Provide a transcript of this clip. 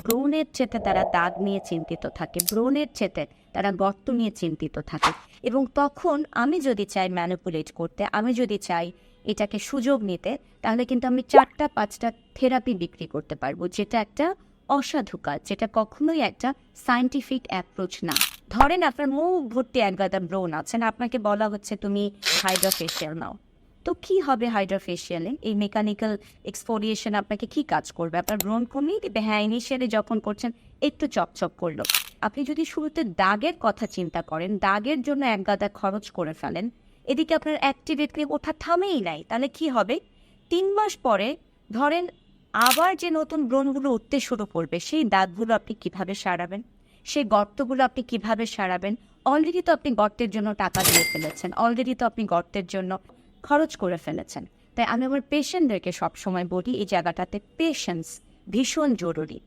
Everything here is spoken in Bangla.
ব্রণের চেতে তারা দাগ নিয়ে চিন্তিত থাকে, ব্রণের চেতে তারা গর্ত নিয়ে চিন্তিত থাকে। এবং তখন আমি যদি চাই ম্যানিপুলেট করতে, আমি যদি চাই এটাকে সুযোগ নিতে, তাহলে কিন্তু আমি 4-5টা থেরাপি বিক্রি করতে পারবো, যেটা একটা অসাধু কাজ, যেটা কখনোই একটা সায়েন্টিফিক অ্যাপ্রোচ না। ধরেন আপনার মুখ ভর্তি একগাদা ব্রণ আছেন, আপনাকে বলা হচ্ছে তুমি হাইড্রোফেশিয়াল নাও। তো কি হবে হাইড্রোফেশিয়ালে? এই মেকানিক্যাল এক্সফোলিয়েশন আপনাকে কি কাজ করবে? আপনার ব্রণ কমিয়ে দেবে? হ্যাঁ, ইনিশিয়ালি যখন করছেন একটু চপচপ করলো। আপনি যদি শুরুতে দাগের কথা চিন্তা করেন, দাগের জন্য একগাদা খরচ করে ফেলেন, এদিকে আপনার অ্যাক্টিভেটলি ওঠা থামেই নাই, তাহলে কি হবে? 3 মাস পরে ধরেন আবার যে নতুন ব্রণগুলো উঠতে শুরু করবে, সেই দাগগুলো আপনি কিভাবে সারাবেন? সেই গর্তগুলো আপনি কিভাবে সারাবেন? অলরেডি তো আপনি গর্তের জন্য টাকা দিয়ে ফেলেছেন, অলরেডি তো আপনি গর্তের জন্য খরচ করে ফেলেছেন। তাই আমি আমার পেশেন্টদেরকে সবসময় বলি, এই জায়গাটাতে পেশেন্স ভীষণ জরুরি।